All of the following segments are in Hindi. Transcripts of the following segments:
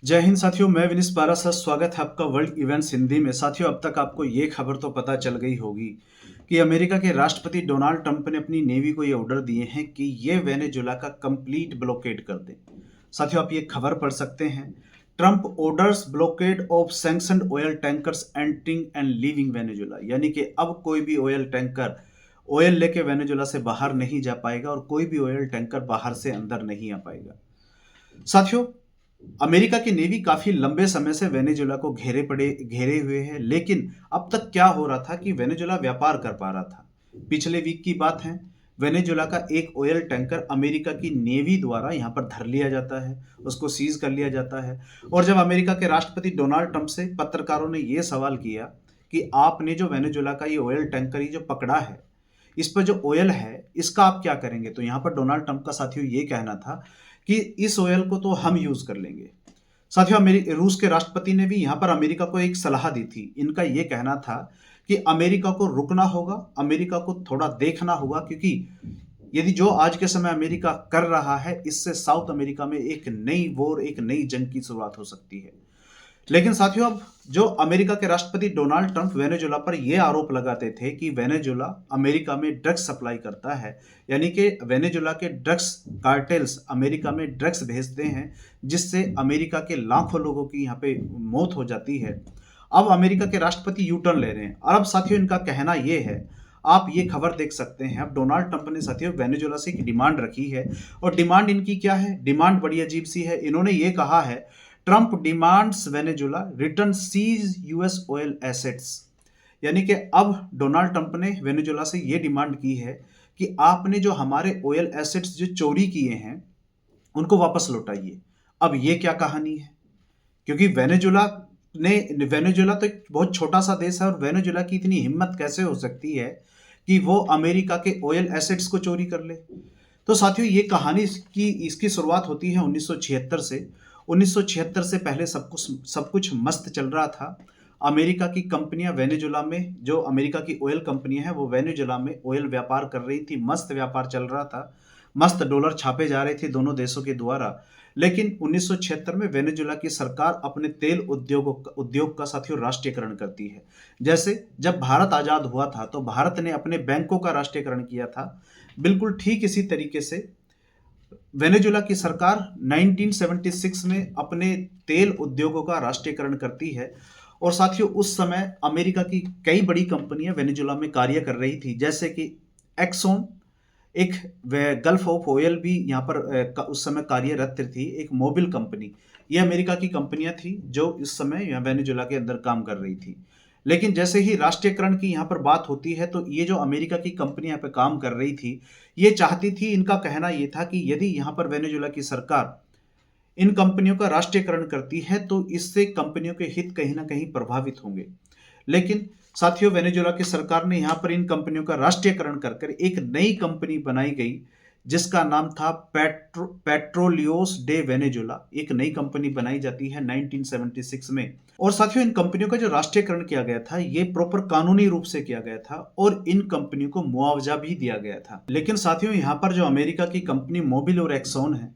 जय हिंद साथियों, मैं विनीस पारासर। स्वागत है आपका वर्ल्ड इवेंट्स हिंदी में। साथियों, अब तक आपको ये खबर तो पता चल गई होगी कि अमेरिका के राष्ट्रपति डोनाल्ड ट्रंप ने अपनी नेवी को ये ऑर्डर दिए हैं कि ये वेनेजुला का कंप्लीट ब्लॉकेड कर दें। साथियों, आप ये खबर पढ़ सकते हैं, Trump orders blockade of sanctioned oil tankers entering and leaving Venezuela. यानी कि अब कोई भी ऑयल टैंकर ऑयल लेके वेनेजुला से बाहर नहीं जा पाएगा और कोई भी ऑयल टैंकर बाहर से अंदर नहीं आ पाएगा। साथियों, अमेरिका की नेवी काफी लंबे समय से वेनेजुला को घेरे हुए है, लेकिन अब तक क्या हो रहा था कि वेनेजुला व्यापार कर पा रहा था। पिछले वीक की बात है, वेनेजुला का एक ऑयल टैंकर अमेरिका की नेवी द्वारा यहां पर धर लिया जाता है, उसको सीज कर लिया जाता है। और जब अमेरिका के राष्ट्रपति डोनाल्ड ट्रंप से पत्रकारों ने यह सवाल किया कि आपने जो वेनेजुला का ये ऑयल टैंकर ही जो पकड़ा है, इस पर जो ऑयल है इसका आप क्या करेंगे, तो यहां पर डोनाल्ड ट्रंप का साथियों ये कहना था कि इस ऑयल को तो हम यूज कर लेंगे। साथियों, रूस के राष्ट्रपति ने भी यहां पर अमेरिका को एक सलाह दी थी। इनका यह कहना था कि अमेरिका को रुकना होगा, अमेरिका को थोड़ा देखना होगा, क्योंकि यदि जो आज के समय अमेरिका कर रहा है, इससे साउथ अमेरिका में एक नई वॉर, एक नई जंग की शुरुआत हो सकती है। लेकिन साथियों, अब जो अमेरिका के राष्ट्रपति डोनाल्ड ट्रंप वेनेजुला पर यह आरोप लगाते थे कि वेनेजुला अमेरिका में ड्रग्स सप्लाई करता है, यानी कि वेनेजुला के ड्रग्स कार्टेल्स अमेरिका में ड्रग्स भेजते हैं, जिससे अमेरिका के लाखों लोगों की यहाँ पे मौत हो जाती है। अब अमेरिका के राष्ट्रपति यू टर्न ले रहे हैं और अब साथियों इनका कहना यह है, आप ये खबर देख सकते हैं, अब डोनाल्ड ट्रंप ने साथियों वेनेजुला से एक डिमांड रखी है। और डिमांड इनकी क्या है? डिमांड बड़ी अजीब सी है। इन्होंने ये कहा है, Trump demands Venezuela return seize US oil assets. यानी कि अब डोनाल्ड ट्रंप ने वेनेजुला से यह डिमांड की है कि आपने जो हमारे ऑयल एसेट्स जो चोरी किए हैं उनको वापस लौटाइए। अब ये क्या कहानी है? क्योंकि वेनेजुला तो एक बहुत छोटा सा देश है और वेनेजुला की इतनी हिम्मत कैसे हो सकती है कि वो अमेरिका के ऑयल एसेट्स को चोरी कर ले। तो साथियों, ये कहानी इसकी शुरुआत होती है 1976 से। 1976 से पहले सब कुछ मस्त चल रहा था। अमेरिका की कंपनियां वेनेजुला में, जो अमेरिका की ऑयल कंपनियां हैं, वो वेनेजुला में ऑयल व्यापार कर रही थी। मस्त व्यापार चल रहा था, मस्त डॉलर छापे जा रहे थे दोनों देशों के द्वारा। लेकिन 1976 में वेनेजुला की सरकार अपने तेल उद्योग का साथियों राष्ट्रीयकरण करती है। जैसे जब भारत आजाद हुआ था तो भारत ने अपने बैंकों का राष्ट्रीयकरण किया था, बिल्कुल ठीक इसी तरीके से वेनेजुला की सरकार 1976 में अपने तेल उद्योगों का राष्ट्रीयकरण करती है। और साथियों, उस समय अमेरिका की कई बड़ी कंपनियां वेनेजुला में कार्य कर रही थी, जैसे कि एक्सोन, एक गल्फ ऑफ ऑयल भी यहाँ पर उस समय कार्यरत थी, एक मोबिल कंपनी। ये अमेरिका की कंपनियां थी जो इस समय यहाँ वेनेजुला के अंदर काम कर रही थी। लेकिन जैसे ही राष्ट्रीयकरण की यहाँ पर बात होती है तो ये जो अमेरिका की कंपनी यहाँ पे काम कर रही थी, ये चाहती थी, इनका कहना ये था कि यदि यहाँ पर वेनेजुला की सरकार इन कंपनियों का राष्ट्रीयकरण करती है तो इससे कंपनियों के हित कहीं ना कहीं प्रभावित होंगे। लेकिन साथियों, वेनेजुला की सरकार ने यहाँ पर इन कंपनियों का राष्ट्रीयकरण कर एक नई कंपनी बनाई गई जिसका नाम था पेट्रोलियोस डे वेनेजुला। एक नई कंपनी बनाई जाती है 1976 में। और साथियों, इन कंपनियों का जो राष्ट्रीयकरण किया गया था ये प्रॉपर कानूनी रूप से किया गया था और इन कंपनियों को मुआवजा भी दिया गया था। लेकिन साथियों, यहाँ पर जो अमेरिका की कंपनी मोबिल और एक्सॉन है,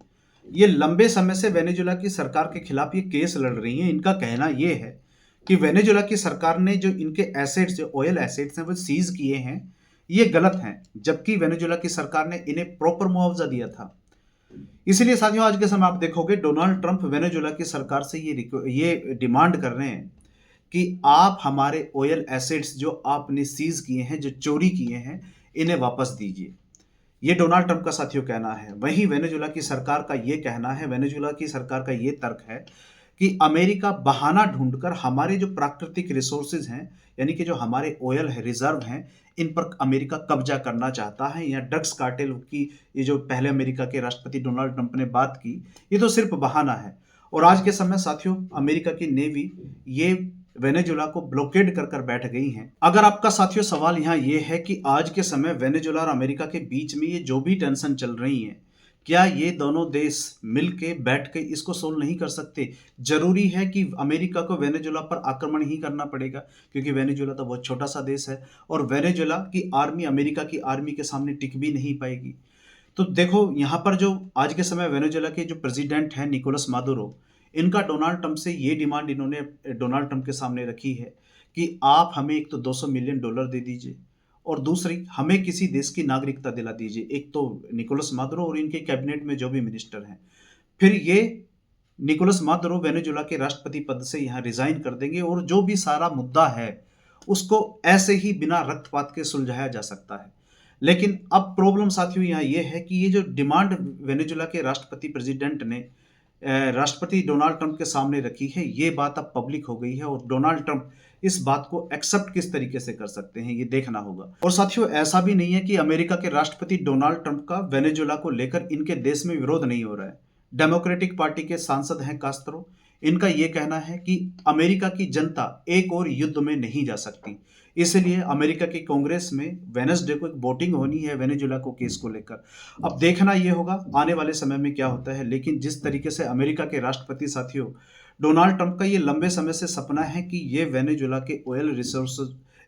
ये लंबे समय से वेनेजुला की सरकार के खिलाफ ये केस लड़ रही है। इनका कहना ये है कि वेनेजुला की सरकार ने जो इनके एसेट्स, जो ऑयल एसेट्स हैं, वो सीज किए हैं, ये गलत हैं, जबकि वेनेजुला की सरकार ने इन्हें प्रॉपर मुआवजा दिया था। इसलिए साथियों, आज के समय आप देखोगे डोनाल्ड ट्रंप वेनेजुला की सरकार से ये डिमांड कर रहे हैं कि आप हमारे ऑयल एसेट्स जो आपने सीज किए हैं, जो चोरी किए हैं, इन्हें वापस दीजिए। ये डोनाल्ड ट्रंप का साथियों कहना है। वहीं वेनेजुला की सरकार का ये कहना है, वेनेजुला की सरकार का ये तर्क है कि अमेरिका बहाना ढूंढकर हमारे जो प्राकृतिक रिसोर्सेज हैं, यानी कि जो हमारे ऑयल है, रिजर्व हैं, इन पर अमेरिका कब्जा करना चाहता है। या ड्रग्स कार्टेल की ये जो पहले अमेरिका के राष्ट्रपति डोनाल्ड ट्रंप ने बात की, ये तो सिर्फ बहाना है। और आज के समय साथियों, अमेरिका की नेवी ये वेनेजुला को ब्लॉकेड कर बैठ गई हैं। अगर आपका साथियों सवाल यहाँ ये है कि आज के समय वेनेजुला और अमेरिका के बीच में ये जो भी टेंशन चल रही है, क्या ये दोनों देश मिलके बैठ के इसको सोल्व नहीं कर सकते? जरूरी है कि अमेरिका को वेनेजुला पर आक्रमण ही करना पड़ेगा, क्योंकि वेनेजुला तो बहुत छोटा सा देश है और वेनेजुला की आर्मी अमेरिका की आर्मी के सामने टिक भी नहीं पाएगी। तो देखो, यहाँ पर जो आज के समय वेनेजुला के जो प्रेसिडेंट हैं निकोलस मादुरो, इनका डोनाल्ड ट्रंप से ये डिमांड इन्होंने डोनाल्ड ट्रंप के सामने रखी है कि आप हमें एक तो $200 मिलियन दे दीजिए और दूसरी हमें किसी देश की नागरिकता दिला दीजिए। एक तो निकोलस मादुरो और इनके कैबिनेट में जो भी मिनिस्टर हैं। फिर ये निकोलस मादुरो वेनेजुएला के राष्ट्रपति पद से यहाँ रिजाइन कर देंगे और जो भी सारा मुद्दा है उसको ऐसे ही बिना रक्तपात के सुलझाया जा सकता है। लेकिन अब प्रॉब्लम साथियों यहाँ ये है कि ये जो डिमांड वेनेजुएला के राष्ट्रपति प्रेसिडेंट ने राष्ट्रपति डोनाल्ड ट्रंप के सामने रखी है, ये बात अब पब्लिक हो गई है और डोनाल्ड ट्रंप इस बात को एक्सेप्ट किस तरीके से कर सकते हैं ये देखना होगा। और साथियों ऐसा भी नहीं है कि अमेरिका के राष्ट्रपति डोनाल्ड ट्रंप का वेनेजुएला को लेकर इनके देश में विरोध नहीं हो रहा है। डेमोक्रेटिक पार्टी के सांसद हैं कास्त्रो, इनका यह कहना है कि अमेरिका की जनता एक और युद्ध में नहीं जा सकती, इसलिए अमेरिका की कांग्रेस में वेडनेसडे को एक वोटिंग होनी है वेनेजुएला को केस को लेकर। अब देखना यह होगा आने वाले समय में क्या होता है। लेकिन जिस तरीके से अमेरिका के राष्ट्रपति साथियों डोनाल्ड ट्रंप का ये लंबे समय से सपना है कि ये वेनेजुएला के ऑयल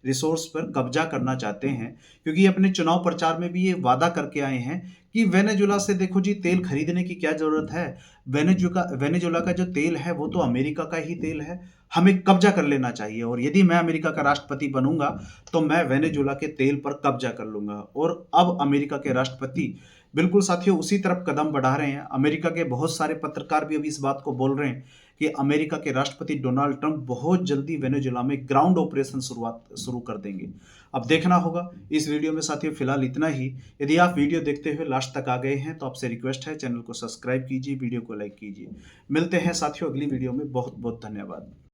रिसोर्स पर कब्जा करना चाहते हैं, क्योंकि अपने चुनाव प्रचार में भी ये वादा करके आए हैं कि वेनेजुएला से देखो जी तेल खरीदने की क्या जरूरत है, वेनेजुएला का जो तेल है वो तो अमेरिका का ही तेल है, हमें कब्जा कर लेना चाहिए और यदि मैं अमेरिका का राष्ट्रपति बनूंगा तो मैं वेनेजुएला के तेल पर कब्जा कर लूंगा। और अब अमेरिका के राष्ट्रपति बिल्कुल साथियों उसी तरफ कदम बढ़ा रहे हैं। अमेरिका के बहुत सारे पत्रकार भी अभी इस बात को बोल रहे हैं कि अमेरिका के राष्ट्रपति डोनाल्ड ट्रंप बहुत जल्दी वेनेजुएला में ग्राउंड ऑपरेशन शुरू कर देंगे। अब देखना होगा। इस वीडियो में साथियों फिलहाल इतना ही। यदि आप वीडियो देखते हुए लास्ट तक आ गए हैं तो आपसे रिक्वेस्ट है चैनल को सब्सक्राइब कीजिए, वीडियो को लाइक कीजिए। मिलते हैं साथियों अगली वीडियो में। बहुत बहुत धन्यवाद।